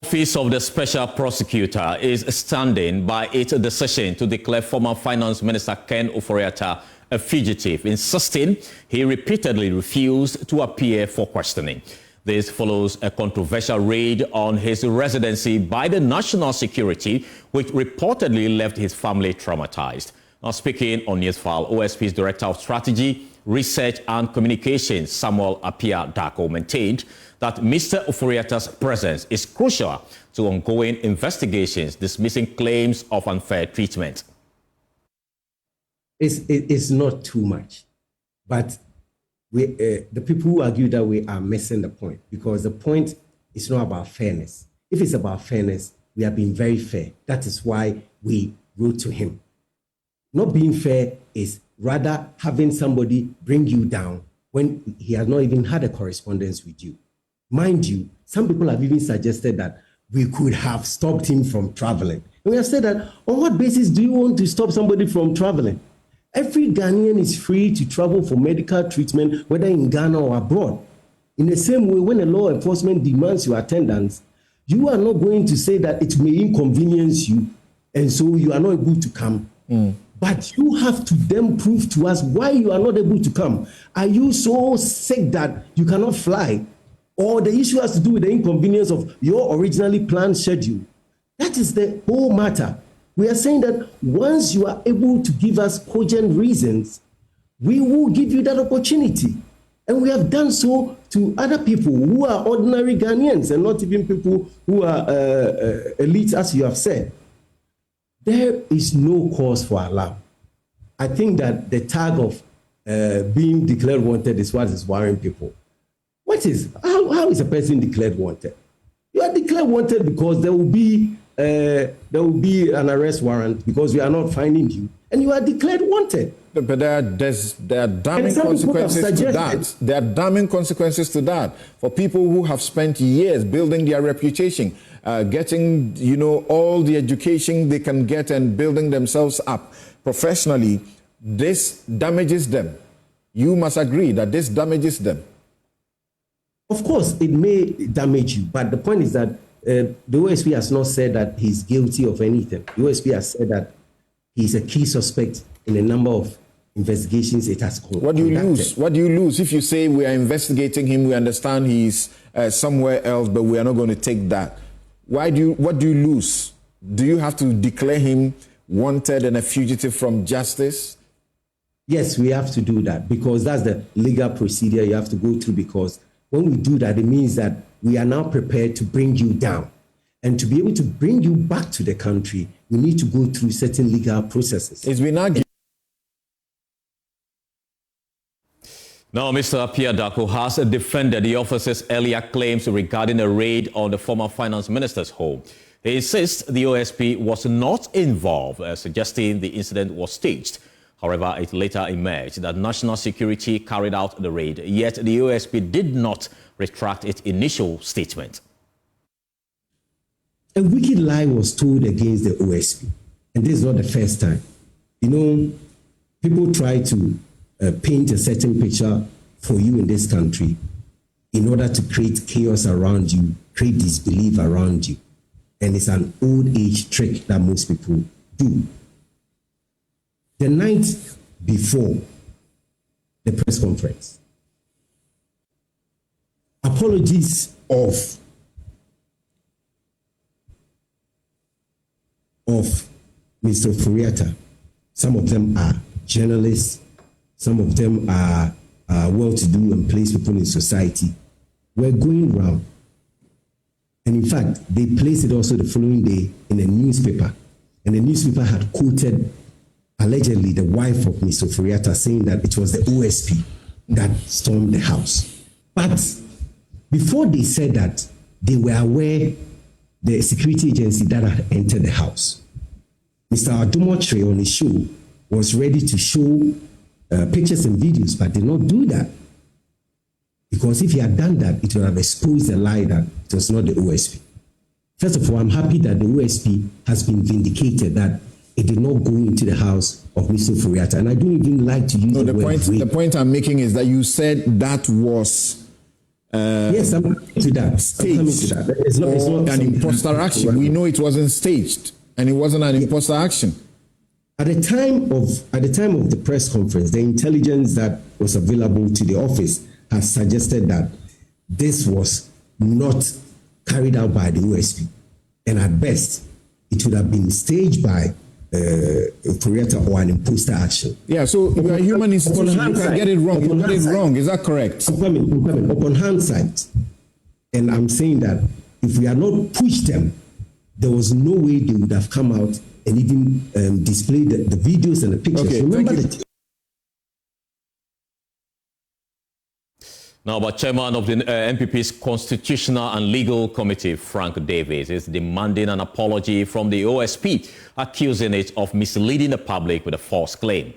Office of the Special Prosecutor is standing by its decision to declare former Finance Minister Ken Ofori-Atta a fugitive, insisting he repeatedly refused to appear for questioning. This follows a controversial raid on his residency by the National Security, which reportedly left his family traumatized. Now, speaking on Newsfile, OSP's Director of Strategy, Research and Communications, Samuel Appiah-Darko, maintained that Mr. Ofori-Atta's presence is crucial to ongoing investigations, dismissing claims of unfair treatment. It's not too much, but the people who argue that way are missing the point, because the point is not about fairness. If it's about fairness, we have been very fair. That is why we wrote to him. Not being fair is rather having somebody bring you down when he has not even had a correspondence with you. Mind you, some people have even suggested that we could have stopped him from traveling. And we have said that, on what basis do you want to stop somebody from traveling? Every Ghanaian is free to travel for medical treatment, whether in Ghana or abroad. In the same way, when a law enforcement demands your attendance, you are not going to say that it may inconvenience you, and so you are not able to come. But you have to then prove to us why you are not able to come. Are you so sick that you cannot fly? Or the issue has to do with the inconvenience of your originally planned schedule? That is the whole matter. We are saying that once you are able to give us cogent reasons, we will give you that opportunity. And we have done so to other people who are ordinary Ghanaians and not even people who are elite, as you have said. There is no cause for alarm. I think that the tag of being declared wanted is what is worrying people. How is a person declared wanted? You are declared wanted because there will be an arrest warrant because we are not finding you, and you are declared wanted. But there are damning consequences to that. There are damning consequences to that for people who have spent years building their reputation, getting all the education they can get and building themselves up professionally. This damages them. You must agree that this damages them. Of course, it may damage you, but the point is that the OSP has not said that he's guilty of anything. The OSP has said that he's a key suspect in a number of investigations it has conducted. What do you lose? What do you lose if you say we are investigating him, we understand he's somewhere else, but we are not going to take that? What do you lose? Do you have to declare him wanted and a fugitive from justice? Yes, we have to do that because that's the legal procedure you have to go through, because when we do that, it means that we are now prepared to bring you down. And to be able to bring you back to the country, we need to go through certain legal processes. It's been argued. Now, Mr. Appiah-Darko has defended the officer's earlier claims regarding a raid on the former finance minister's home. He insists the OSP was not involved, suggesting the incident was staged. However, it later emerged that National Security carried out the raid, yet the OSP did not retract its initial statement. A wicked lie was told against the OSP, and this is not the first time. People try to paint a certain picture for you in this country in order to create chaos around you, create disbelief around you. And it's an old age trick that most people do. The night before the press conference, apologies of Mr. Ofori-Atta. Some of them are journalists, some of them are well-to-do and placed people in society, were going round. And in fact, they placed it also the following day in a newspaper. And the newspaper had quoted allegedly the wife of Mr. Ofori-Atta saying that it was the OSP that stormed the house. But before they said that, they were aware the security agency that had entered the house. Mr. Adumotre on his show was ready to show pictures and videos, but did not do that. Because if he had done that, it would have exposed the lie that it was not the OSP. First of all, I'm happy that the OSP has been vindicated that it did not go into the house of Mr. Ofori-Atta. And I don't even like to use the word rape. The point I'm making is that you said that was yes, I'm coming to that. Staged. It's not an imposter action. We know it wasn't staged, and it wasn't an imposter action. At the time of the press conference, the intelligence that was available to the office has suggested that this was not carried out by the OSP, and at best, it would have been staged by Ofori-Atta or an imposter action. Yeah, so you are a human institution. You can get it wrong. You got it wrong. Is that correct? Upon hindsight, and I'm saying that if we had not pushed them, there was no way they would have come out and even display the videos and the pictures. Okay, remember that. Now, but Chairman of the NPP's Constitutional and Legal Committee, Frank Davis, is demanding an apology from the OSP, accusing it of misleading the public with a false claim.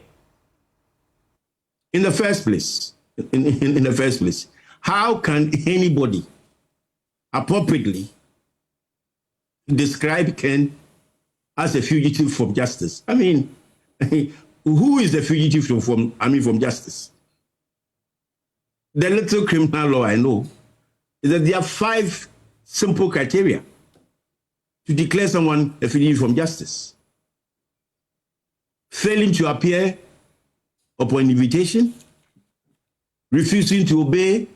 In the first place, how can anybody appropriately describe Ken as a fugitive from justice? I mean, who is the fugitive from justice? The little criminal law I know is that there are 5 simple criteria to declare someone a fugitive from justice. Failing to appear upon invitation, refusing to obey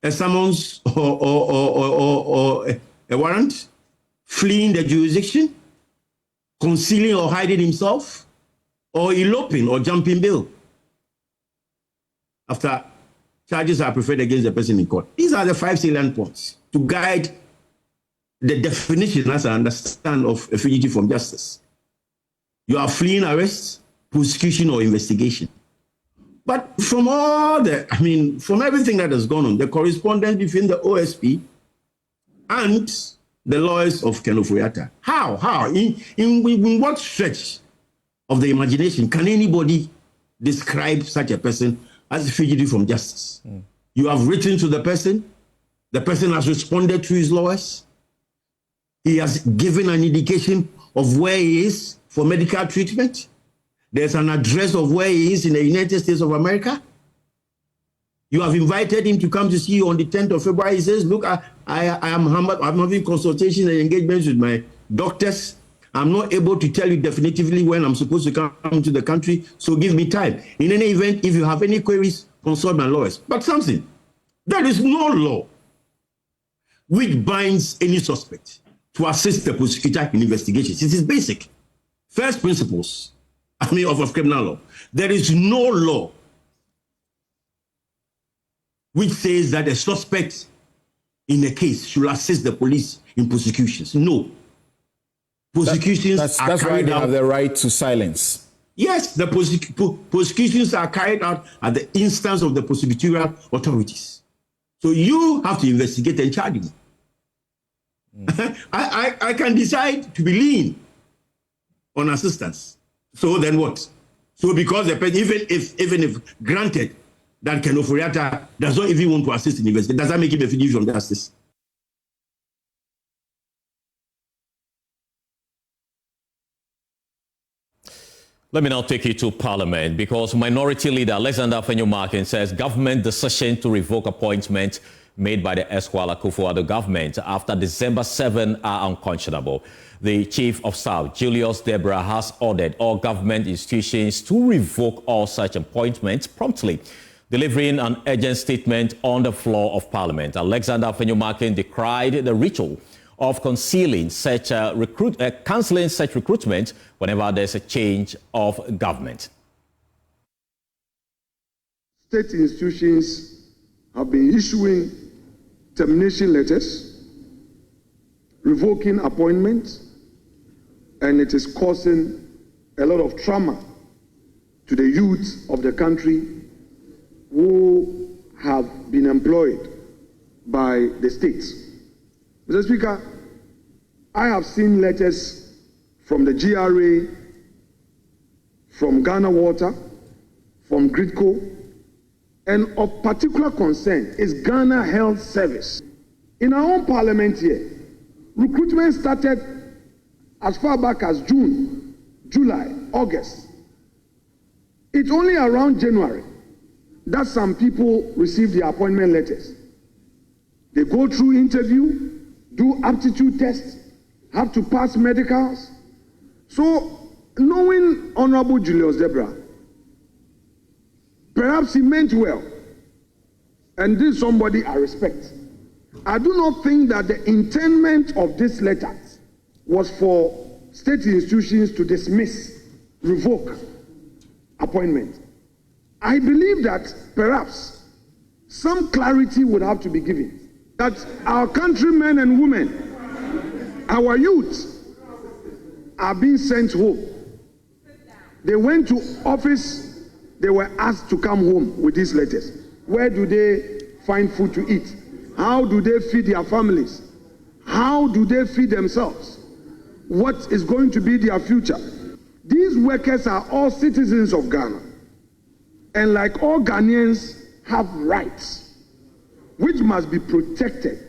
a summons or a warrant, fleeing the jurisdiction, concealing or hiding himself, or eloping or jumping bail after charges are preferred against the person in court. These are the 5 salient points to guide the definition, as I understand, of a fugitive from justice. You are fleeing arrest, prosecution, or investigation. But from from everything that has gone on, the correspondence between the OSP and the lawyers of Ken Ofori-Atta, how? In what stretch of the imagination can anybody describe such a person as a fugitive from justice? You have written to the person has responded to his lawyers, he has given an indication of where he is for medical treatment, there's an address of where he is in the United States of America. You have invited him to come to see you on the 10th of February. He says, look, I'm having consultations and engagements with my doctors. I'm not able to tell you definitively when I'm supposed to come to the country, so give me time. In any event, if you have any queries, consult my lawyers. But something, there is no law which binds any suspect to assist the prosecutor in investigations. It is basic. First principles, of criminal law. There is no law which says that a suspect in a case should assist the police in prosecutions. No. Prosecutions that's why they have the right to silence. Yes, the prosecutions are carried out at the instance of the prosecutorial authorities. So you have to investigate and charge them. I can decide to be lean on assistance. So then what? So because the person, even if granted that Ken Ofori-Atta does not even want to assist in the investigation, does that make him a fugitive from justice? Let me now take you to Parliament, because Minority Leader Alexander Fenyumarkin says government decision to revoke appointment made by the Esquire Akufo-Addo government after December 7 are unconscionable. The Chief of Staff, Julius Deborah, has ordered all government institutions to revoke all such appointments promptly. Delivering an urgent statement on the floor of Parliament, Alexander Fenyumarkin decried the ritual of cancelling such recruitment whenever there's a change of government. State institutions have been issuing termination letters, revoking appointments, and it is causing a lot of trauma to the youth of the country who have been employed by the states. Mr. Speaker, I have seen letters from the GRA, from Ghana Water, from Gridco, and of particular concern is Ghana Health Service. In our own parliament here, recruitment started as far back as June, July, August. It's only around January that some people received their appointment letters. They go through interview, do aptitude tests, have to pass medicals. So, knowing Honorable Julius Debra, perhaps he meant well, and this is somebody I respect. I do not think that the intent of this letter was for state institutions to dismiss, revoke appointment. I believe that perhaps some clarity would have to be given that our countrymen and women, our youth, are being sent home. They went to office, they were asked to come home with these letters. Where do they find food to eat? How do they feed their families? How do they feed themselves? What is going to be their future? These workers are all citizens of Ghana. And like all Ghanaians, have rights, which must be protected.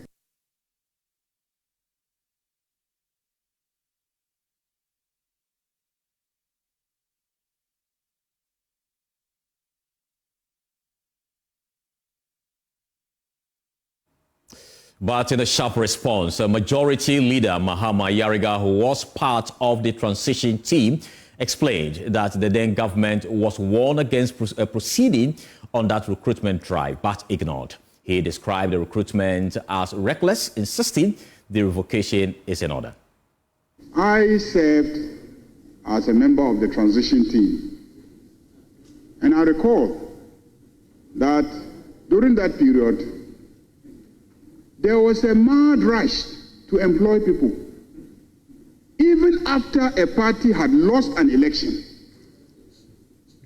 But in a sharp response, a majority leader, Mahama Yariga, who was part of the transition team, explained that the then government was warned against proceeding on that recruitment drive, but ignored. He described the recruitment as reckless, insisting the revocation is in order. I served as a member of the transition team, and I recall that during that period, there was a mad rush to employ people. Even after a party had lost an election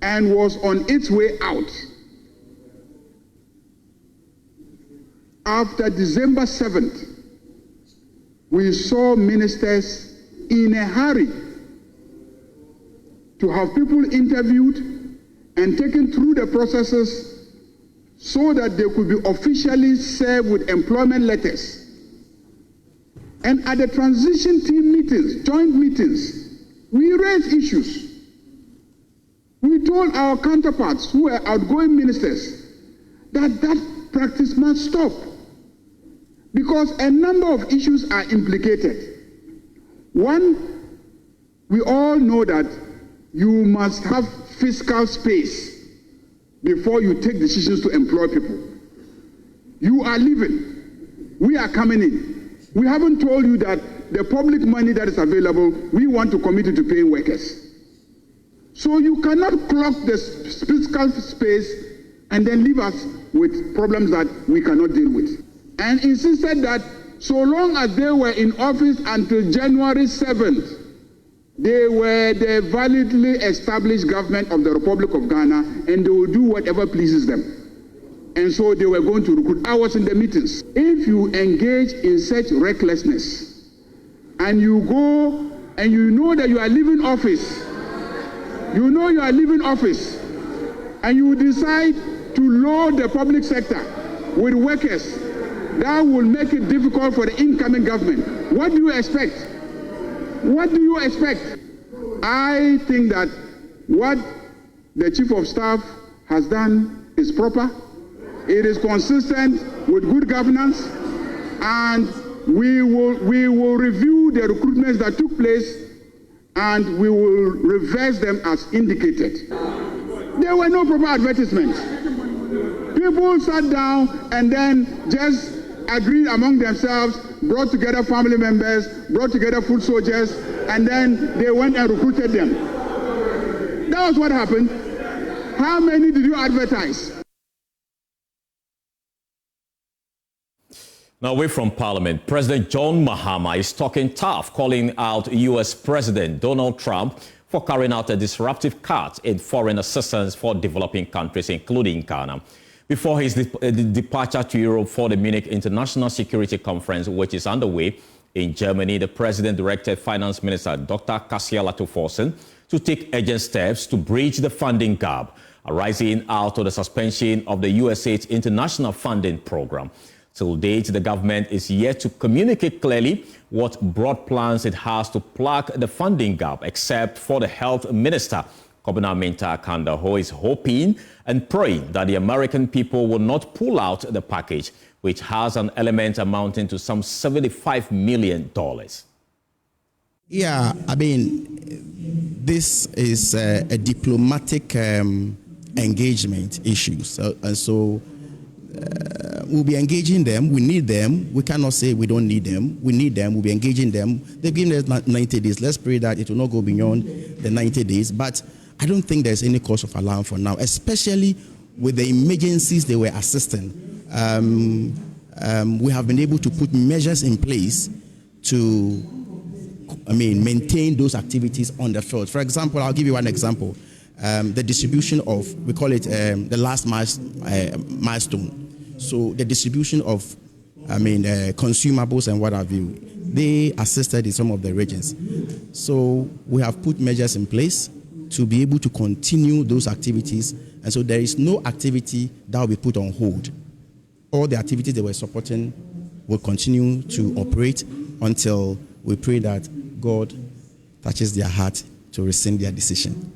and was on its way out, after December 7th, we saw ministers in a hurry to have people interviewed and taken through the processes so that they could be officially served with employment letters. And at the transition team meetings, joint meetings, we raised issues. We told our counterparts who were outgoing ministers that that practice must stop because a number of issues are implicated. One, we all know that you must have fiscal space before you take decisions to employ people. You are leaving. We are coming in. We haven't told you that the public money that is available, we want to commit it to paying workers. So you cannot clock the fiscal space and then leave us with problems that we cannot deal with. And insisted that so long as they were in office until January 7th, they were the validly established government of the Republic of Ghana, and they will do whatever pleases them. And so they were going to recruit. I was in the meetings. If you engage in such recklessness, and you go and you know that you are leaving office, and you decide to load the public sector with workers, that will make it difficult for the incoming government. What do you expect? What do you expect? I think that what the Chief of Staff has done is proper. It is consistent with good governance, and we will review the recruitments that took place, and we will reverse them as indicated. There were no proper advertisements. People sat down and then just agreed among themselves, brought together family members, brought together foot soldiers, and then they went and recruited them. That was what happened. How many did you advertise? Now, away from Parliament, President John Mahama is talking tough, calling out U.S. President Donald Trump for carrying out a disruptive cut in foreign assistance for developing countries, including Ghana. Before his departure to Europe for the Munich International Security Conference, which is underway in Germany, the president directed Finance Minister Dr. Kasia Latoforsen to take urgent steps to bridge the funding gap arising out of the suspension of the USAID's international funding program. Till date, the government is yet to communicate clearly what broad plans it has to plug the funding gap, except for the health minister, Kobina Minta-Kanda, who is hoping and praying that the American people will not pull out the package which has an element amounting to some $75 million. Yeah, I mean, this is a diplomatic engagement issue. So we'll be engaging them. We need them. We cannot say we don't need them. We need them. We'll be engaging them. They've given us 90 days. Let's pray that it will not go beyond the 90 days. But I don't think there's any cause of alarm for now, especially with the emergencies they were assisting. We have been able to put measures in place to maintain those activities on the field. For example, I'll give you one example. The distribution of, we call it the last milestone. So the distribution of, consumables and what have you, they assisted in some of the regions. So we have put measures in place to be able to continue those activities. And so there is no activity that will be put on hold. All the activities they were supporting will continue to operate until we pray that God touches their heart to rescind their decision.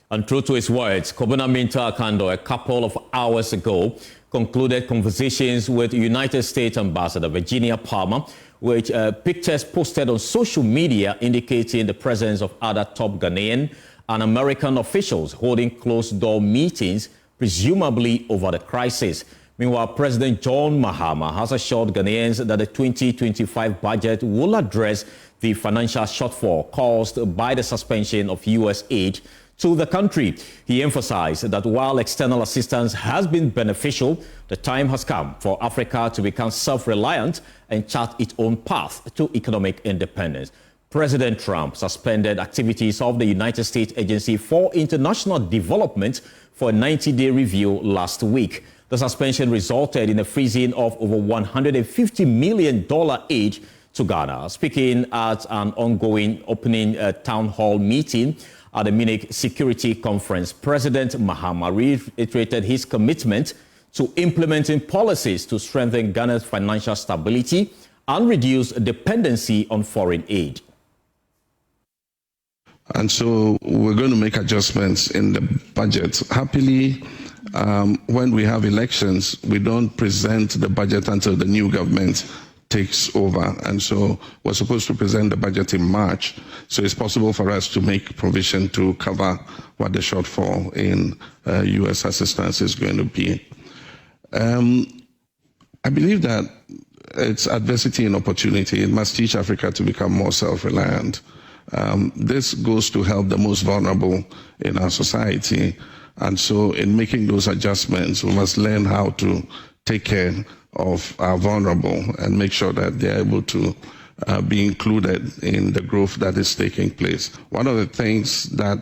And true to his words, Kobuna Minta Akando, a couple of hours ago, concluded conversations with United States Ambassador Virginia Palmer, which pictures posted on social media indicating the presence of other top Ghanaian and American officials holding closed-door meetings, presumably over the crisis. Meanwhile, President John Mahama has assured Ghanaians that the 2025 budget will address the financial shortfall caused by the suspension of U.S. aid to the country. He emphasized that while external assistance has been beneficial, the time has come for Africa to become self-reliant and chart its own path to economic independence. President Trump suspended activities of the United States Agency for International Development for a 90-day review last week. The suspension resulted in a freezing of over $150 million aid to Ghana. Speaking at an ongoing opening town hall meeting at the Munich Security Conference, President Mahama reiterated his commitment to implementing policies to strengthen Ghana's financial stability and reduce dependency on foreign aid. And so we're going to make adjustments in the budget. Happily, when we have elections, we don't present the budget until the new government takes over. And so we're supposed to present the budget in March. So it's possible for us to make provision to cover what the shortfall in U.S. assistance is going to be. I believe that it's adversity and opportunity. It must teach Africa to become more self-reliant. This goes to help the most vulnerable in our society. And so in making those adjustments, we must learn how to take care of our vulnerable and make sure that they're able to be included in the growth that is taking place. One of the things that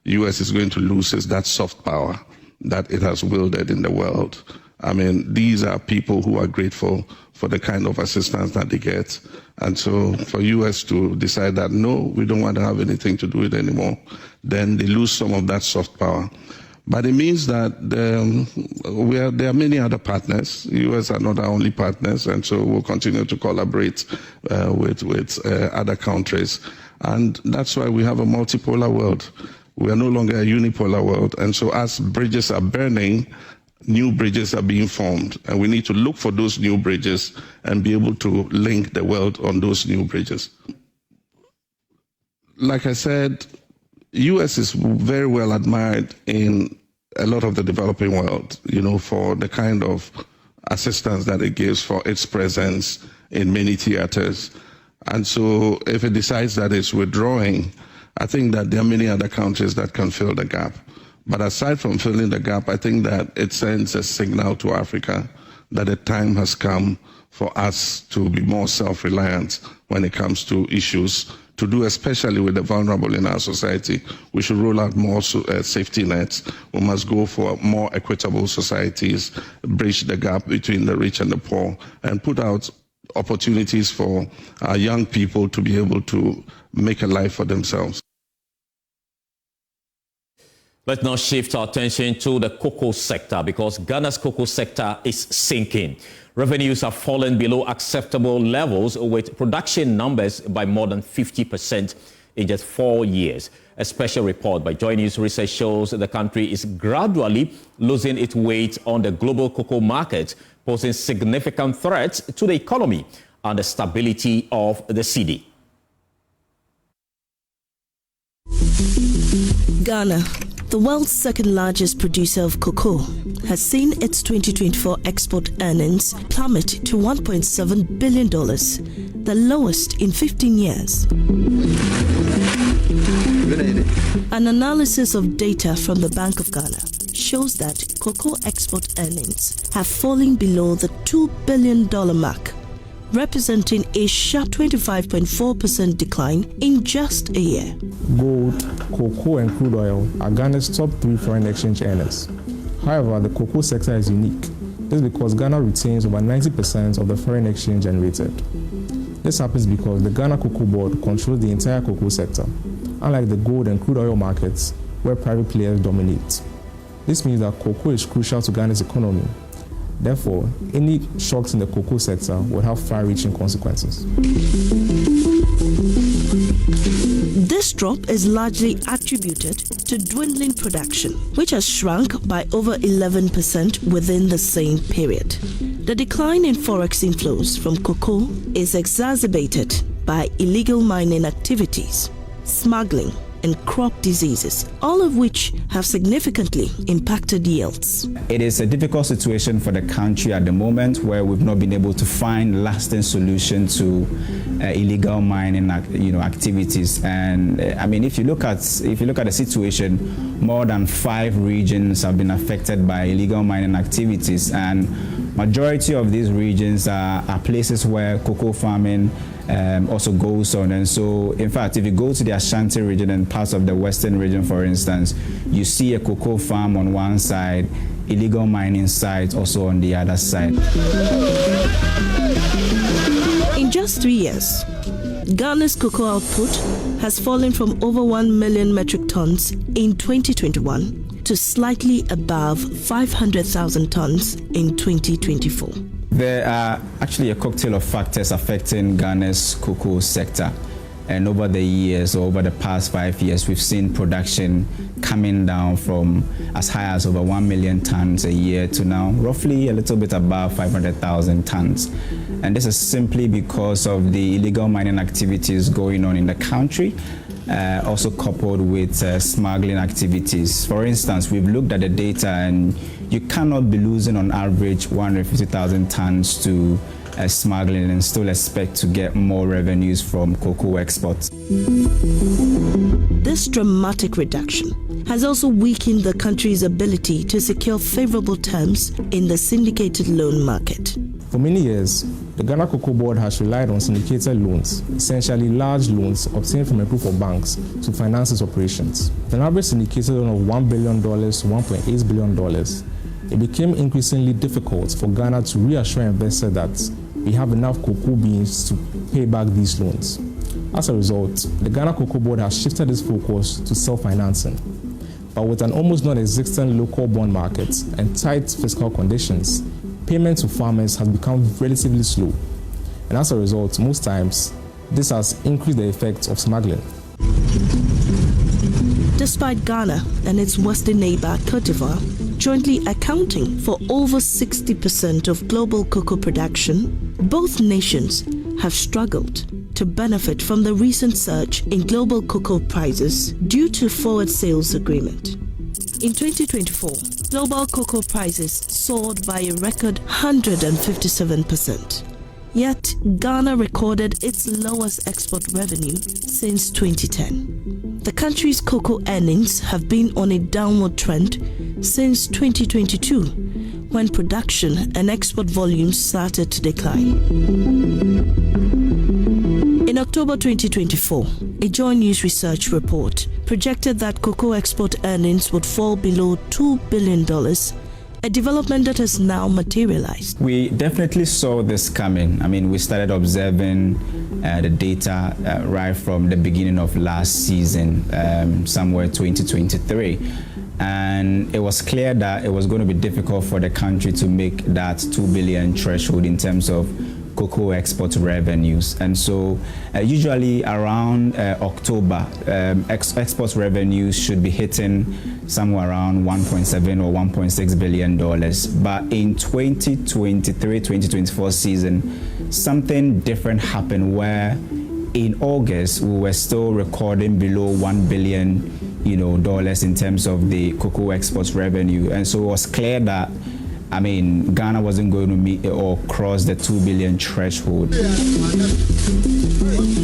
the U.S. is going to lose is that soft power that it has wielded in the world. I mean, these are people who are grateful for the kind of assistance that they get. And so for U.S. to decide that, no, we don't want to have anything to do with it anymore, then they lose some of that soft power. But it means that there are many other partners. U.S. are not our only partners, and so we'll continue to collaborate with other countries. And that's why we have a multipolar world. We are no longer a unipolar world. And so as bridges are burning, new bridges are being formed. And we need to look for those new bridges and be able to link the world on those new bridges. Like I said, U.S. is very well admired in a lot of the developing world, for the kind of assistance that it gives, for its presence in many theaters. And so if it decides that it's withdrawing, I think that there are many other countries that can fill the gap. But aside from filling the gap, I think that it sends a signal to Africa that the time has come for us to be more self-reliant when it comes to issues to do, especially with the vulnerable in our society. We should roll out more safety nets. We must go for more equitable societies, bridge the gap between the rich and the poor, and put out opportunities for our young people to be able to make a life for themselves. Let's now shift our attention to the cocoa sector, because Ghana's cocoa sector is sinking. Revenues have fallen below acceptable levels, with production numbers by more than 50%. in just 4 years. A special report by JoyNews research shows the country is gradually losing its weight on the global cocoa market, posing significant threats to the economy and the stability of the cedi. Ghana, the world's second largest producer of cocoa, has seen its 2024 export earnings plummet to $1.7 billion, the lowest in 15 years. An analysis of data from the Bank of Ghana shows that cocoa export earnings have fallen below the $2 billion mark, representing a sharp 25.4% decline in just a year. Gold, cocoa, and crude oil are Ghana's top 3 foreign exchange earners. However, the cocoa sector is unique. This is because Ghana retains over 90% of the foreign exchange generated. This happens because the Ghana Cocoa Board controls the entire cocoa sector, unlike the gold and crude oil markets where private players dominate. This means that cocoa is crucial to Ghana's economy. Therefore, any shocks in the cocoa sector will have far-reaching consequences. This drop is largely attributed to dwindling production, which has shrunk by over 11% within the same period. The decline in forex inflows from cocoa is exacerbated by illegal mining activities, smuggling, and crop diseases, all of which have significantly impacted yields. It is a difficult situation for the country at the moment, where we've not been able to find lasting solution to illegal mining, activities. And I mean, if you look at the situation, more than 5 regions have been affected by illegal mining activities, and majority of these regions are places where cocoa farming also goes on. And so, in fact, if you go to the Ashanti region and parts of the Western region, for instance, you see a cocoa farm on one side, illegal mining sites also on the other side. In just 3 years, Ghana's cocoa output has fallen from over 1 million metric tons in 2021 to slightly above 500,000 tons in 2024. There are actually a cocktail of factors affecting Ghana's cocoa sector. And over the years, or over the past 5 years, we've seen production coming down from as high as over 1 million tons a year to now roughly a little bit above 500,000 tons. And this is simply because of the illegal mining activities going on in the country, also coupled with smuggling activities. For instance, we've looked at the data, and you cannot be losing on average 150,000 tons to smuggling and still expect to get more revenues from cocoa exports. This dramatic reduction has also weakened the country's ability to secure favorable terms in the syndicated loan market. For many years, the Ghana Cocoa Board has relied on syndicated loans, essentially large loans obtained from a group of banks to finance its operations. With an average syndicated loan of $1 billion to $1.8 billion, it became increasingly difficult for Ghana to reassure investors that we have enough cocoa beans to pay back these loans. As a result, the Ghana Cocoa Board has shifted its focus to self-financing. But with an almost non-existent local bond market and tight fiscal conditions, payment to farmers has become relatively slow. And as a result, most times, this has increased the effect of smuggling. Despite Ghana and its western neighbor, Cote d'Ivoire, jointly accounting for over 60% of global cocoa production, both nations have struggled to benefit from the recent surge in global cocoa prices due to forward sales agreement. In 2024, global cocoa prices soared by a record 157%. Yet, Ghana recorded its lowest export revenue since 2010. The country's cocoa earnings have been on a downward trend since 2022, when production and export volumes started to decline. In October 2024, a JoyNews research report projected that cocoa export earnings would fall below $2 billion, a development that has now materialized. We definitely saw this coming. I mean, we started observing the data right from the beginning of last season, somewhere 2023. And it was clear that it was going to be difficult for the country to make that 2 billion threshold in terms of cocoa export revenues. And so usually around October, export revenues should be hitting somewhere around $1.7 or $1.6 billion. But in 2023-2024 season, something different happened where in August we were still recording below $1 billion dollars in terms of the cocoa export revenue. And so it was clear that Ghana wasn't going to meet or cross the 2 billion threshold.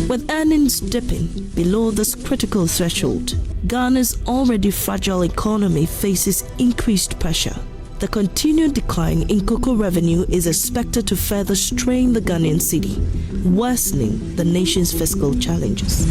With earnings dipping below this critical threshold, Ghana's already fragile economy faces increased pressure. The continued decline in cocoa revenue is expected to further strain the Ghanaian cedi, worsening the nation's fiscal challenges.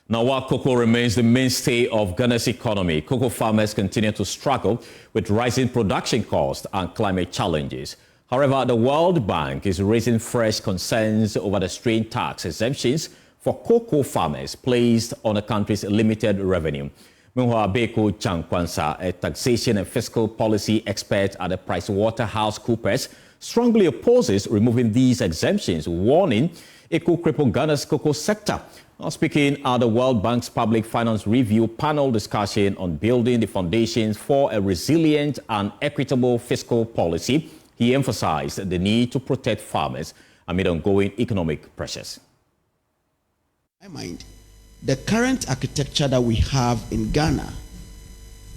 Now, while cocoa remains the mainstay of Ghana's economy, cocoa farmers continue to struggle with rising production costs and climate challenges. However, the World Bank is raising fresh concerns over the strained tax exemptions for cocoa farmers placed on the country's limited revenue. Meanwhile, Beko Chankwansa, a taxation and fiscal policy expert at the PricewaterhouseCoopers, strongly opposes removing these exemptions, warning it could cripple Ghana's cocoa sector. Now, speaking at the World Bank's Public Finance Review panel discussion on building the foundations for a resilient and equitable fiscal policy, he emphasized the need to protect farmers amid ongoing economic pressures. In my mind, the current architecture that we have in Ghana,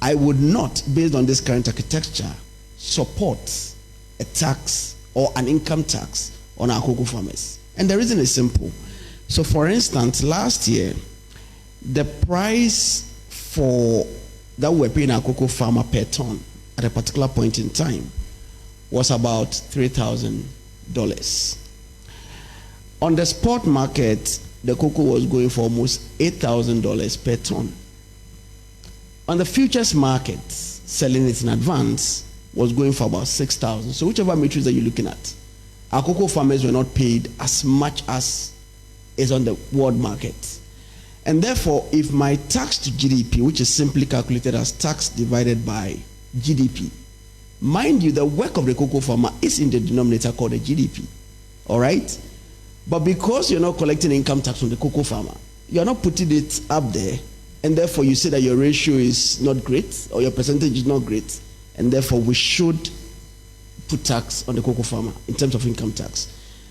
I would not, based on this current architecture, support a tax or an income tax on our cocoa farmers. And the reason is simple. So, for instance, last year, the price for that we're paying our cocoa farmer per ton at a particular point in time was about $3,000. On the spot market, the cocoa was going for almost $8,000 per ton. On the futures market, selling it in advance was going for about $6,000. So, whichever matrix that you're looking at, our cocoa farmers were not paid as much as is on the world market. And therefore, if my tax to GDP, which is simply calculated as tax divided by GDP, mind you, the work of the cocoa farmer is in the denominator called the GDP, all right? But because you're not collecting income tax from the cocoa farmer, you're not putting it up there, and therefore you say that your ratio is not great, or your percentage is not great, and therefore we should put tax on the cocoa farmer in terms of income tax.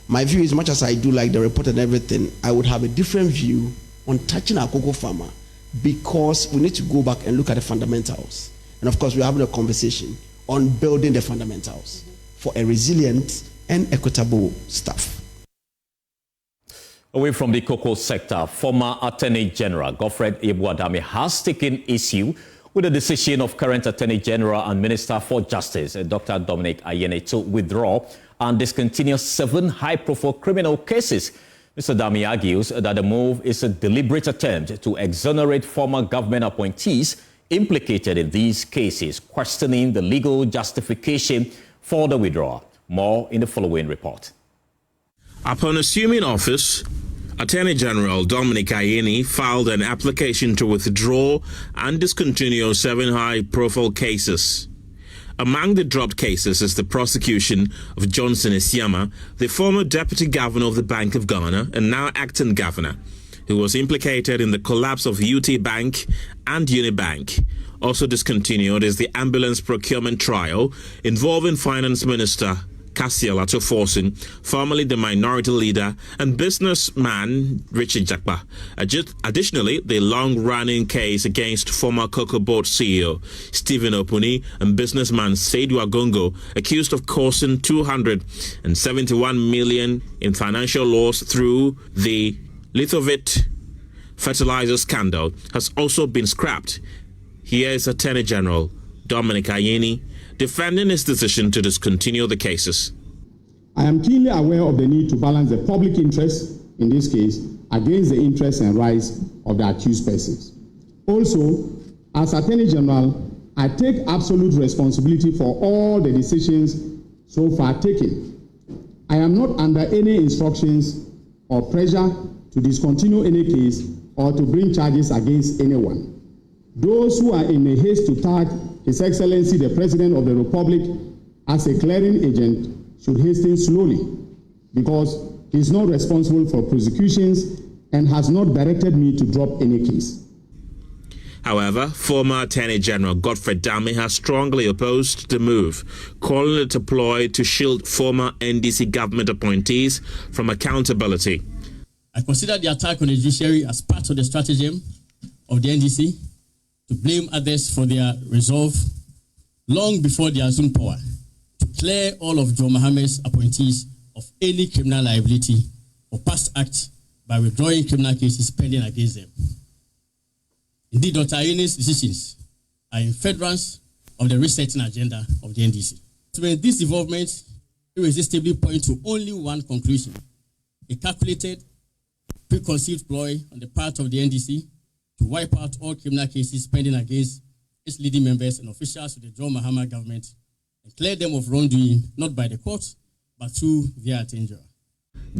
My view is, much as I do like the report and everything, I would have a different view on touching our cocoa farmer, because we need to go back and look at the fundamentals. And of course, we're having a conversation on building the fundamentals for a resilient and equitable staff. Away from the cocoa sector, former Attorney General Godfred Adame has taken issue with the decision of current Attorney General and Minister for Justice, Dr. Dominic Ayeni, to withdraw and discontinue 7 high-profile criminal cases. Mr. Adame argues that the move is a deliberate attempt to exonerate former government appointees implicated in these cases, questioning the legal justification for the withdrawal. More in the following report. Upon assuming office, Attorney General Dominic Ayeni filed an application to withdraw and discontinue 7 high-profile cases. Among the dropped cases is the prosecution of Johnson Esiama, the former Deputy Governor of the Bank of Ghana and now acting Governor, who was implicated in the collapse of UT Bank and Unibank. Also discontinued is the ambulance procurement trial involving Finance Minister Cassiel Atoforsin, formerly the minority leader, and businessman Richard Jakpa. Additionally, the long-running case against former Cocoa Board CEO Stephen Opuni and businessman Saidu Agongo, accused of causing $271 million in financial loss through the Lithovit fertilizer scandal, has also been scrapped. Here is Attorney General Dominic Ayeni defending his decision to discontinue the cases. I am keenly aware of the need to balance the public interest, in this case, against the interests and rights of the accused persons. Also, as Attorney General, I take absolute responsibility for all the decisions so far taken. I am not under any instructions or pressure to discontinue any case or to bring charges against anyone. Those who are in a haste to tag His Excellency the President of the Republic as a clearing agent should hasten slowly, because he is not responsible for prosecutions and has not directed me to drop any case. However, former Attorney General Godfrey Dame has strongly opposed the move, calling it a ploy to shield former NDC government appointees from accountability. I consider the attack on the judiciary as part of the stratagem of the NDC to blame others for their resolve long before they assumed power, to clear all of Joe Mohammed's appointees of any criminal liability or past acts by withdrawing criminal cases pending against them. Indeed, Dr. Ayene's decisions are in furtherance of the resetting agenda of the NDC. So when these developments irresistibly point to only one conclusion: a calculated, preconceived ploy on the part of the NDC to wipe out all criminal cases pending against its leading members and officials of the John Mahama government and clear them of wrongdoing, not by the courts, but through their attorney general.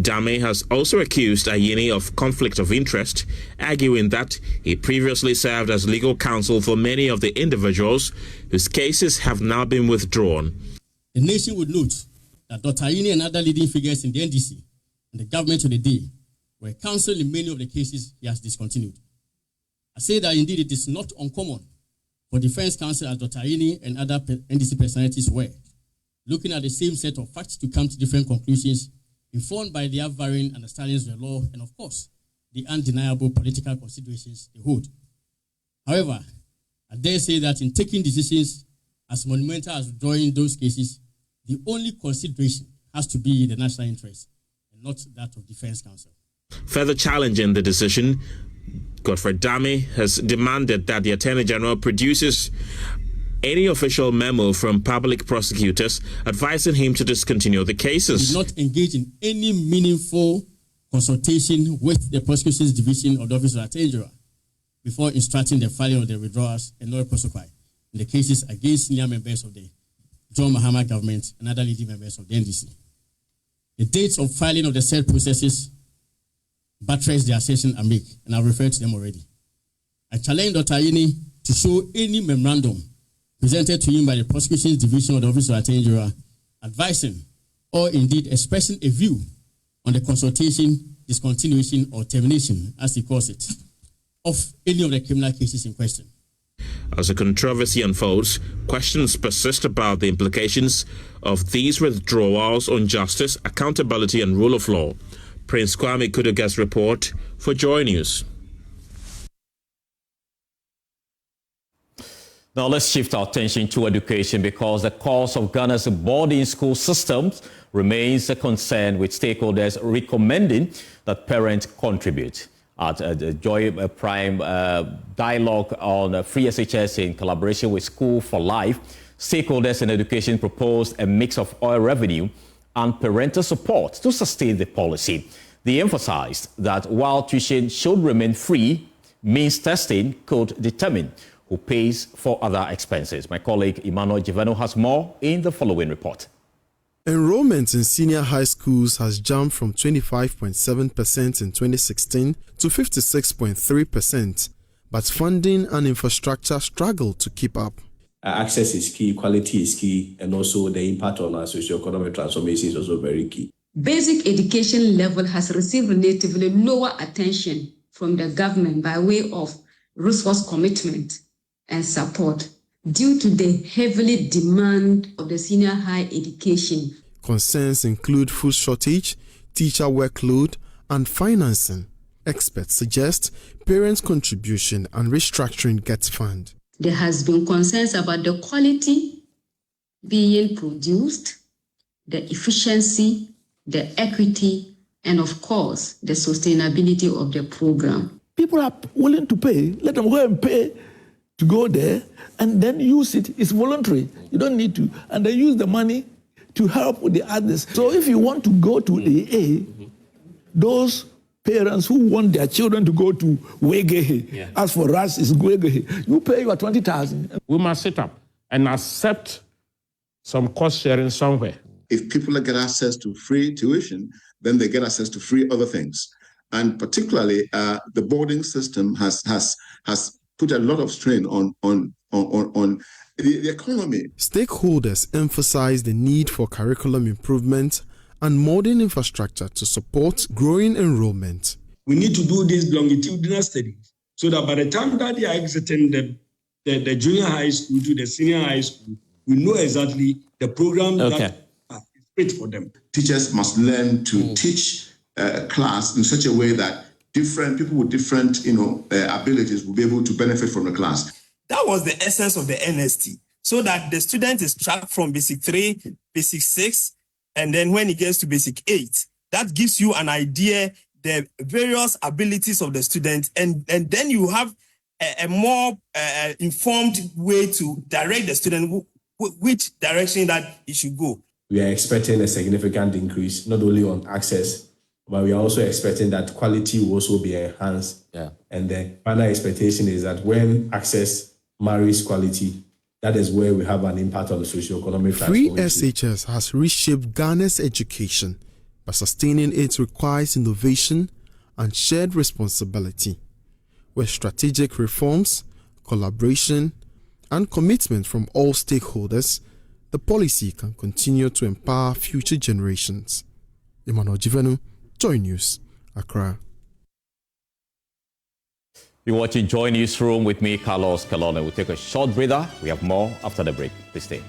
Dame has also accused Ayeni of conflict of interest, arguing that he previously served as legal counsel for many of the individuals whose cases have now been withdrawn. The nation would note that Dr. Ayeni and other leading figures in the NDC and the government of the day were counsel in many of the cases he has discontinued. I say that indeed it is not uncommon for defense counsel as Dr. Ayeni and other NDC personalities were, looking at the same set of facts to come to different conclusions, informed by their varying understandings of the law and, of course, the undeniable political considerations they hold. However, I dare say that in taking decisions as monumental as withdrawing those cases, the only consideration has to be the national interest and not that of defense counsel. Further challenging the decision, Godfrey Dame has demanded that the Attorney General produces any official memo from public prosecutors advising him to discontinue the cases. He did not engage in any meaningful consultation with the prosecutions division of the Office of Attorney General before instructing the filing of the withdrawals and no prosecution in the cases against senior members of the John Mahama government and other leading members of the NDC. The dates of filing of the said processes buttress the assertion I make, and I've referred to them already. I challenge Dr. Ayeni to show any memorandum presented to him by the prosecutions division of the Office of Attorney General advising or indeed expressing a view on the consultation, discontinuation, or termination, as he calls it, of any of the criminal cases in question. As the controversy unfolds, questions persist about the implications of these withdrawals on justice, accountability, and rule of law. Prince Kwame Kuduga's report for JoyNews. Now let's shift our attention to education, because the cost of Ghana's boarding school systems remains a concern, with stakeholders recommending that parents contribute. At the Joy Prime Dialogue on Free SHS in collaboration with School for Life, stakeholders in education proposed a mix of oil revenue and parental support to sustain the policy. They emphasized that while tuition should remain free, means testing could determine who pays for other expenses. My colleague Emmanuel Jivano has more in the following report. Enrollment in senior high schools has jumped from 25.7% in 2016 to 56.3%, but funding and infrastructure struggle to keep up. Access is key, quality is key, and also the impact on our socio-economic transformation is also very key. Basic education level has received relatively lower attention from the government by way of resource commitment and support due to the heavily demand of the senior high education. Concerns include food shortage, teacher workload, and financing. Experts suggest parents' contribution and restructuring gets fund. There has been concerns about the quality being produced, the efficiency, the equity, and of course, the sustainability of the program. People are willing to pay. Let them go and pay to go there and then use it. It's voluntary. You don't need to. And they use the money to help with the others. So if you want to go to AA, those parents who want their children to go to Wegehe, as for us, it's Wegehe, you pay your 20,000. We must sit up and accept some cost sharing somewhere. If people get access to free tuition, then they get access to free other things. And particularly, the boarding system has put a lot of strain on the economy. Stakeholders emphasize the need for curriculum improvement and modern infrastructure to support growing enrollment. We need to do this longitudinal study so that by the time that they are exiting the junior high school to the senior high school, we know exactly the program that is fit for them. Teachers must learn to teach a class in such a way that different people with different abilities will be able to benefit from the class. That was the essence of the NST, so that the student is tracked from basic 3, basic 6, and then when he gets to basic 8, that gives you an idea the various abilities of the student, and then you have a more informed way to direct the student which direction that he should go. We are expecting a significant increase, not only on access, but we are also expecting that quality will also be enhanced. Yeah. And the final expectation is that when access marries quality, that is where we have an impact on the socio-economic Free transformation. SHS has reshaped Ghana's education, but sustaining it requires innovation and shared responsibility, where strategic reforms, collaboration, and commitment from all stakeholders, the policy can continue to empower future generations. Emmanuel Jivenu, JoyNews, Accra. You're watching Joy Newsroom with me, Carlos Kalone. We'll take a short breather. We have more after the break. Please stay.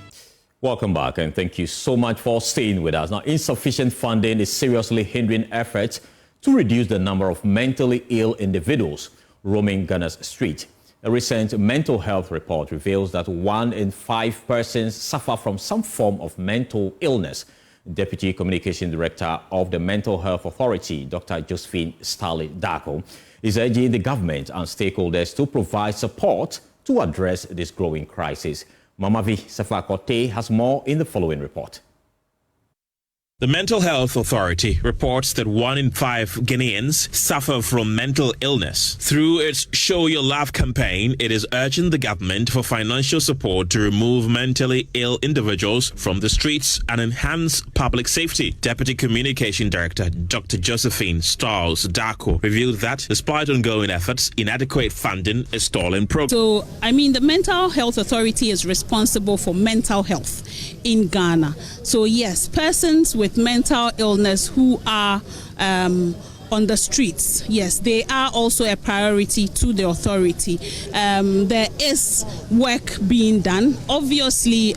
Welcome back, and thank you so much for staying with us. Now, insufficient funding is seriously hindering efforts to reduce the number of mentally ill individuals roaming Ghana's street. A recent mental health report reveals that 1 in 5 persons suffer from some form of mental illness. Deputy Communication Director of the Mental Health Authority, Dr. Josephine Starley-Darko, is urging the government and stakeholders to provide support to address this growing crisis. Mamavi Sefa-Kote has more in the following report. The Mental Health Authority reports that 1 in 5 Ghanaians suffer from mental illness. Through its Show Your Love campaign, it is urging the government for financial support to remove mentally ill individuals from the streets and enhance public safety. Deputy Communication Director Dr. Josephine Starley-Darko revealed that despite ongoing efforts, inadequate funding is stalling progress. So, the Mental Health Authority is responsible for mental health in Ghana. So, yes, persons with mental illness who are on the streets, yes, they are also a priority to the authority. There is work being done. Obviously,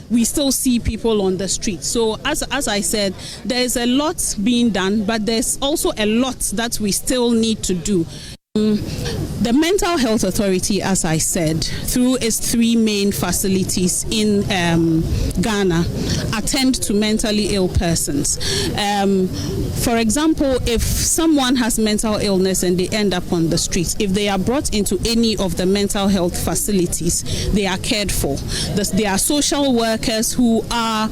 we still see people on the street. So as I said, there's a lot being done, but there's also a lot that we still need to do. The Mental Health Authority, as I said, through its 3 main facilities in Ghana, attend to mentally ill persons. For example, if someone has mental illness and they end up on the streets, if they are brought into any of the mental health facilities, they are cared for. There are social workers who are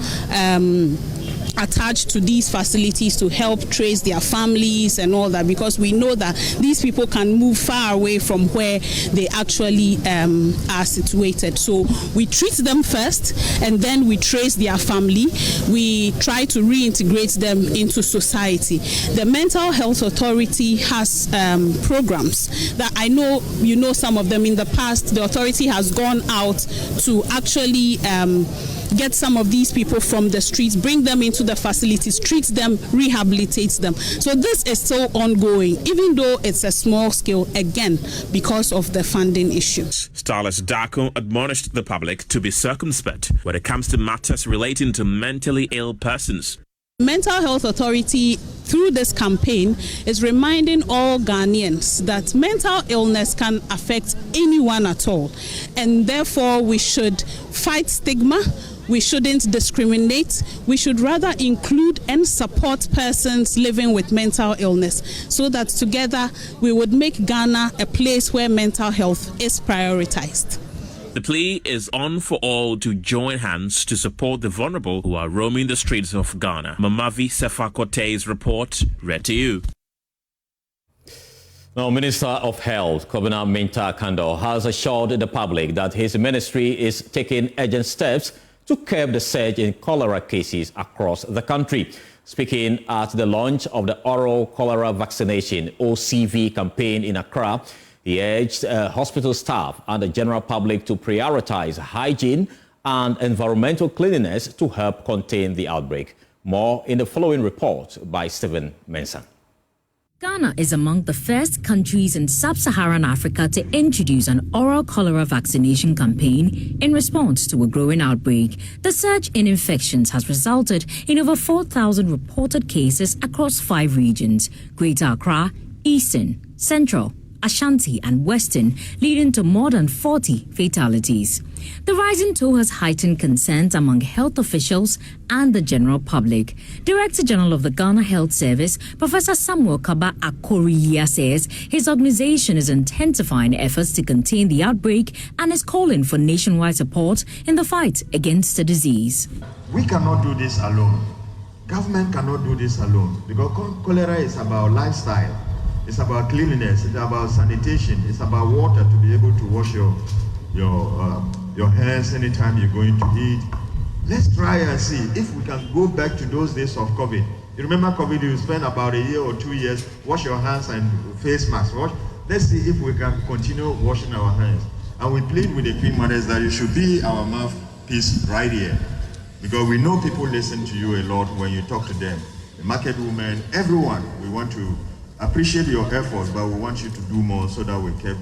attached to these facilities to help trace their families and all that, because we know that these people can move far away from where they actually are situated. So we treat them first, and then we trace their family. We try to reintegrate them into society. The Mental Health Authority has programs that I know you know some of them. In the past, the authority has gone out to actually get some of these people from the streets, bring them into the facilities, treat them, rehabilitate them. So this is still ongoing, even though it's a small scale, again, because of the funding issues. Starley-Darko admonished the public to be circumspect when it comes to matters relating to mentally ill persons. Mental Health Authority, through this campaign, is reminding all Ghanaians that mental illness can affect anyone at all, and therefore we should fight stigma. We shouldn't discriminate. We should rather include and support persons living with mental illness, so that together we would make Ghana a place where mental health is prioritized. The plea is on for all to join hands to support the vulnerable who are roaming the streets of Ghana. Mamavi Sefa-Kote's report, read to you. Now, Minister of Health, Kobina Minta Kando, has assured the public that his ministry is taking urgent steps to curb the surge in cholera cases across the country. Speaking at the launch of the oral cholera vaccination (OCV) campaign in Accra, He urged hospital staff and the general public to prioritize hygiene and environmental cleanliness to help contain the outbreak. More in the following report by Stephen Mensah. Ghana is among the first countries in sub-Saharan Africa to introduce an oral cholera vaccination campaign in response to a growing outbreak. The surge in infections has resulted in over 4,000 reported cases across 5 regions: Greater Accra, Eastern, Central, Ashanti and Western, leading to more than 40 fatalities. The rising toll has heightened concerns among health officials and the general public. Director General of the Ghana Health Service, Professor Samuel Kaba Akoriya, says his organization is intensifying efforts to contain the outbreak and is calling for nationwide support in the fight against the disease. We cannot do this alone. Government cannot do this alone because cholera is about lifestyle. It's about cleanliness, it's about sanitation, it's about water to be able to wash your hands anytime you're going to eat. Let's try and see if we can go back to those days of COVID. You remember COVID, you spend about 1 year or 2 years, wash your hands and face masks. Let's see if we can continue washing our hands. And we plead with the Queen Mothers that you should be our mouthpiece right here. Because we know people listen to you a lot when you talk to them. The market women, everyone, we want to appreciate your efforts, but we want you to do more so that we keep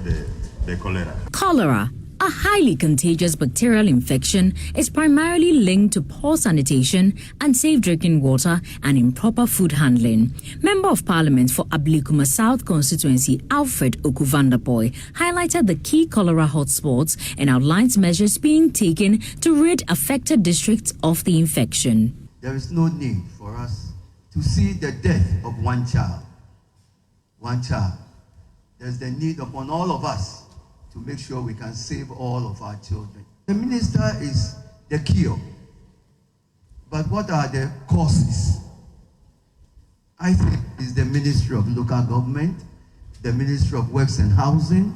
the cholera. Cholera, a highly contagious bacterial infection, is primarily linked to poor sanitation and safe drinking water and improper food handling. Member of Parliament for Ablikuma South constituency Alfred Okuvandapoy highlighted the key cholera hotspots and outlines measures being taken to rid affected districts of the infection. There is no need for us to see the death of one child. There's the need upon all of us to make sure we can save all of our children. The minister is the cure. But what are the causes? I think it's the Ministry of Local Government, the Ministry of Works and Housing,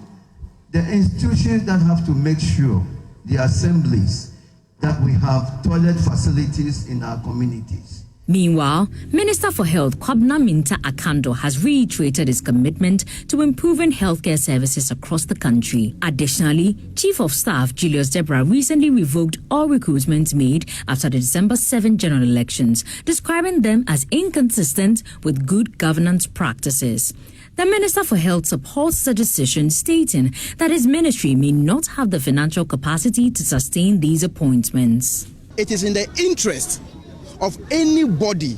the institutions that have to make sure, the assemblies, that we have toilet facilities in our communities. Meanwhile, Minister for Health Kwabna Minta Akando has reiterated his commitment to improving healthcare services across the country. Additionally, Chief of Staff Julius Deborah recently revoked all recruitments made after the December 7 general elections, describing them as inconsistent with good governance practices. The Minister for Health supports the decision, stating that his ministry may not have the financial capacity to sustain these appointments. It is in the interest of anybody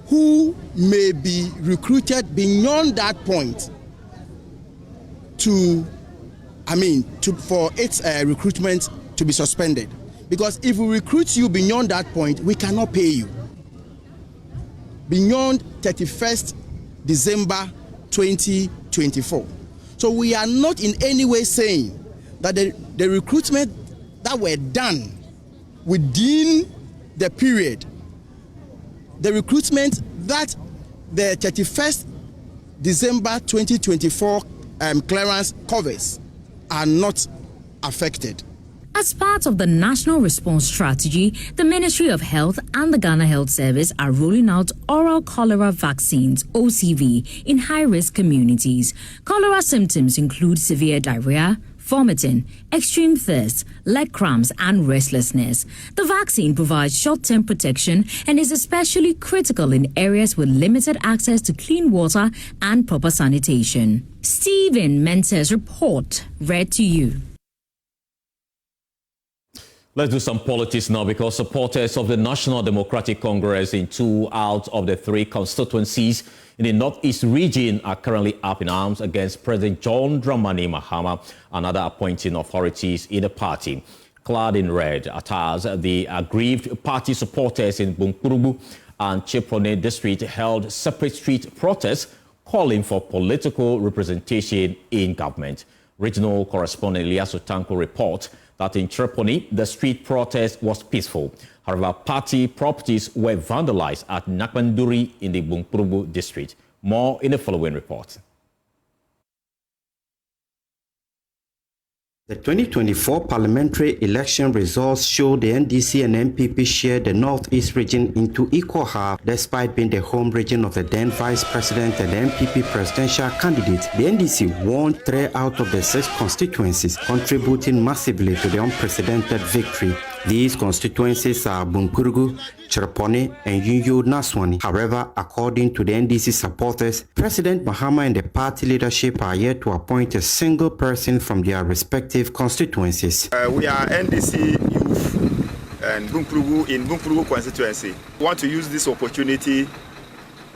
who may be recruited beyond that point for its recruitment to be suspended. Because if we recruit you beyond that point, we cannot pay you. Beyond 31st December 2024. So we are not in any way saying that the recruitment that were done within the period, the recruitment that the 31st December 2024 clearance covers are not affected. As part of the National Response Strategy, the Ministry of Health and the Ghana Health Service are rolling out oral cholera vaccines, OCV, in high-risk communities. Cholera symptoms include severe diarrhea, vomiting, extreme thirst, leg cramps, and restlessness. The vaccine provides short-term protection and is especially critical in areas with limited access to clean water and proper sanitation. Stephen Mensah's report, read to you. Let's do some politics now, because supporters of the National Democratic Congress in 2 out of the 3 constituencies in the Northeast region are currently up in arms against President John Dramani Mahama and other appointing authorities in the party. Clad in red attires, the aggrieved party supporters in Bunkurubu and Chiprone district held separate street protests calling for political representation in government. Regional correspondent Eliasu Tanko reports that in Tripoli, the street protest was peaceful. However, party properties were vandalized at Nakbanduri in the Bunkurubu district. More in the following report. The 2024 parliamentary election results show the NDC and NPP share the Northeast region into equal half, despite being the home region of the then Vice President and NPP presidential candidate. The NDC won 3 out of the 6 constituencies, contributing massively to the unprecedented victory. These constituencies are Bunkurugu, Cherpone, and Yunyu Naswani. However, according to the NDC supporters, President Mahama and the party leadership are yet to appoint a single person from their respective constituencies. We are NDC youth and Bunkurugu constituency. We want to use this opportunity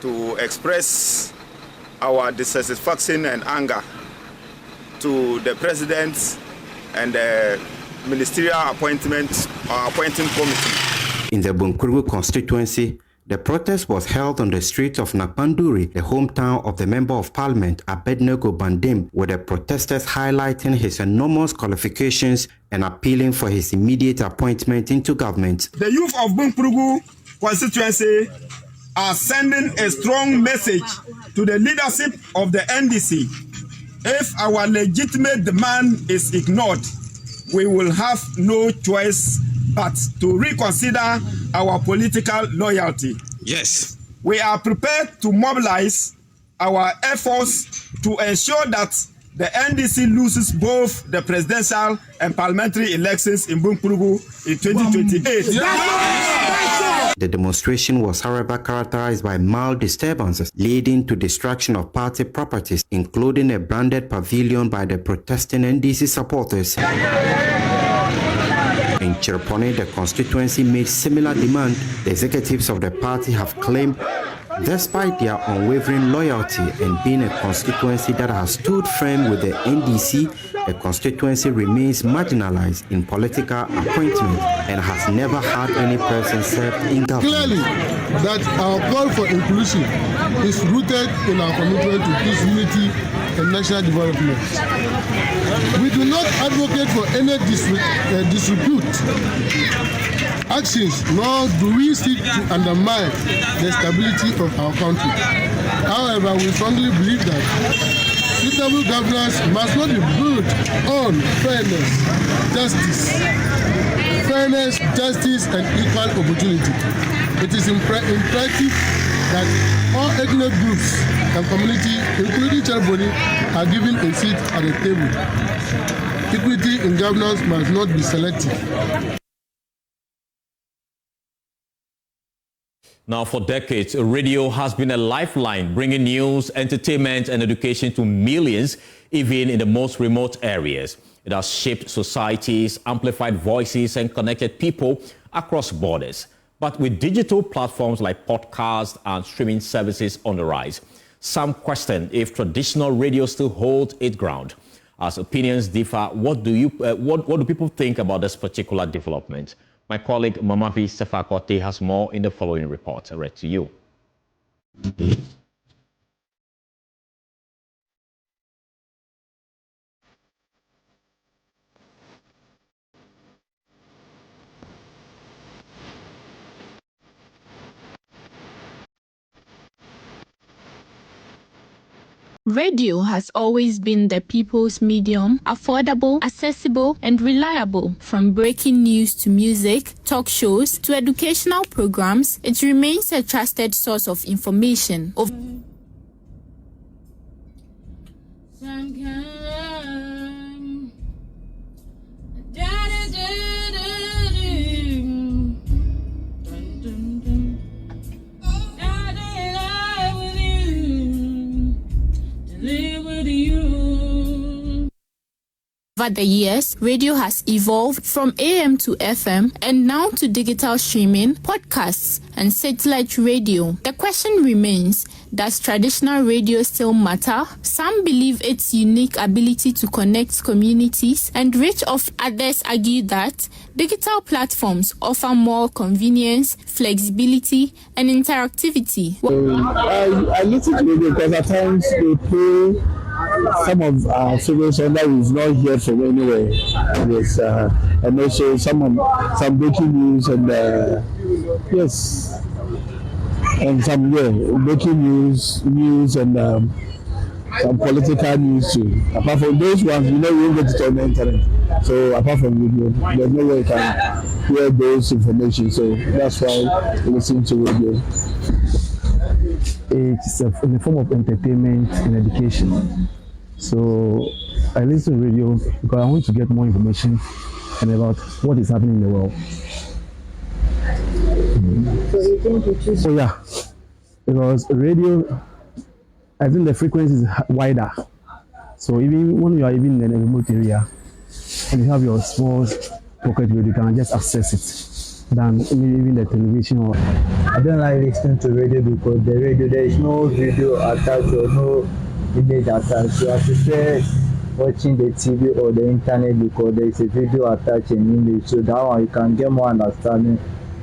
to express our dissatisfaction and anger to the president and the ministerial appointing committee. In the Bunkurugu constituency, the protest was held on the streets of Nakpanduri, the hometown of the Member of Parliament Abednego Bandim, with the protesters highlighting his enormous qualifications and appealing for his immediate appointment into government. The youth of Bunkurugu constituency are sending a strong message to the leadership of the NDC. If our legitimate demand is ignored, we will have no choice but to reconsider our political loyalty. Yes. We are prepared to mobilize our efforts to ensure that the NDC loses both the presidential and parliamentary elections in Bunkurugu in 2028. The demonstration was, however, characterized by mild disturbances, leading to destruction of party properties, including a branded pavilion by the protesting NDC supporters. In Cherpone, the constituency made similar demand. The executives of the party have claimed, despite their unwavering loyalty and being a constituency that has stood firm with the NDC, the constituency remains marginalized in political appointment and has never had any person served in government. Clearly, that our call for inclusion is rooted in our commitment to peace, unity, and national development. We do not advocate for any disrepute actions, nor do we seek to undermine the stability of our country. However, we strongly believe that suitable governance must not be built on fairness, justice, and equal opportunity. It is imperative that all ethnic groups and communities, including Cherpone, are given a seat at the table. Equity in governance must not be selective. Now, for decades, radio has been a lifeline, bringing news, entertainment, and education to millions, even in the most remote areas. It has shaped societies, amplified voices, and connected people across borders. But with digital platforms like podcasts and streaming services on the rise, some question if traditional radio still holds its ground. As opinions differ, what do people think about this particular development? My colleague Mamapi Sefakote has more in the following report. I read to you. Radio has always been the people's medium, affordable, accessible, and reliable. From breaking news to music, talk shows, to educational programs, it remains a trusted source of information. Over the years, radio has evolved from AM to FM and now to digital streaming, podcasts, and satellite radio. The question remains, does traditional radio still matter? Some believe its unique ability to connect communities and reach of others argue that digital platforms offer more convenience, flexibility, and interactivity. I listen to radio because at times they play some of our favorite songs that we've not heard from anywhere. Yes, and also some breaking news and yes, and some breaking news and some political news too. Apart from those ones, you won't get it on the internet. So apart from radio, there's no way you can hear those information. So that's why we listen to radio. It's in the form of entertainment and education. So I listen to radio because I want to get more information and about what is happening in the world. So you think you choose? Oh yeah, because radio, I think the frequency is wider. So even when you are even in a remote area and you have your small pocket radio, you can just access it than even the television. Or I don't like listening to radio because the radio, there is no video attached or no image attached. So I prefer watching the TV or the internet because there is a video attached in image. So that one you can get more understanding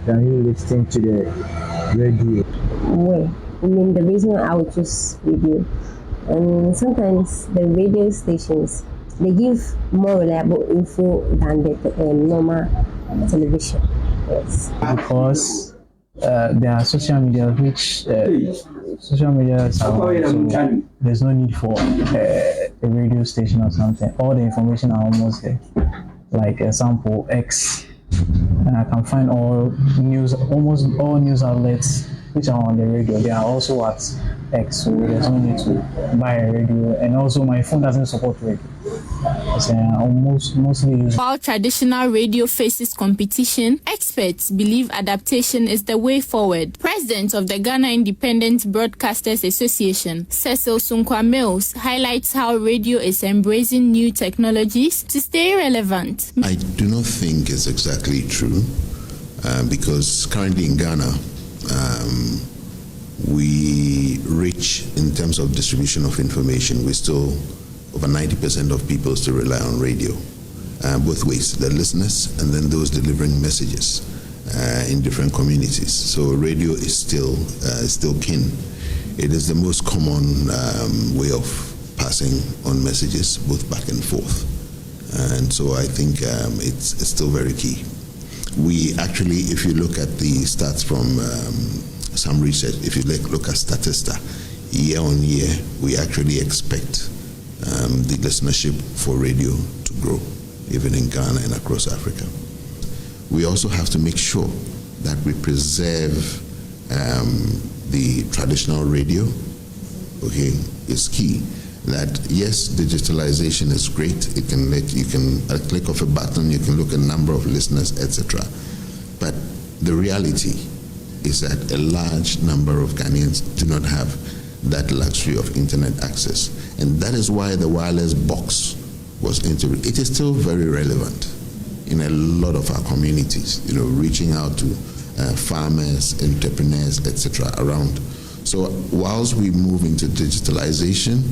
than you listening to the radio. Well, I mean the reason I would choose radio, and sometimes the radio stations, they give more reliable info than the normal television. Yes. Because there are social media which social media is around, so there's no need for a radio station or something. All the information are almost there. Like example X, and I can find almost all news outlets which are on the radio. They are also at X, so there's no need to buy a radio. And also my phone doesn't support radio. Mostly use. While traditional radio faces competition, experts believe adaptation is the way forward. President of the Ghana Independent Broadcasters Association, Cecil Sunkwa Mills, highlights how radio is embracing new technologies to stay relevant. I do not think it's exactly true because currently in Ghana, we reach, in terms of distribution of information, we still over 90% of people still rely on radio, both ways, the listeners and then those delivering messages in different communities. So radio is still king. It is the most common way of passing on messages, both back and forth. And so I think it's still very key. We actually, if you look at the stats from some research, if you look at Statista, year on year, we actually expect the listenership for radio to grow, even in Ghana and across Africa. We also have to make sure that we preserve the traditional radio. Okay, it's key that yes, digitalization is great. It can you can at a click of a button, you can look at a number of listeners, etc. But the reality is that a large number of Ghanaians do not have that luxury of internet access. And that is why the wireless box was introduced. It is still very relevant in a lot of our communities, reaching out to farmers, entrepreneurs, etc. around. So whilst we move into digitalization,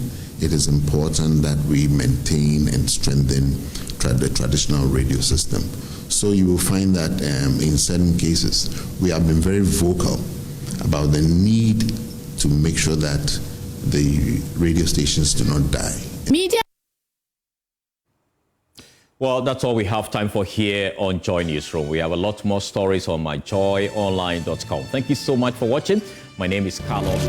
it is important that we maintain and strengthen the traditional radio system. So you will find that in certain cases, we have been very vocal about the need to make sure that the radio stations do not die. Media. Well, that's all we have time for here on Joy Newsroom. We have a lot more stories on myjoyonline.com. Thank you so much for watching. My name is Carlos.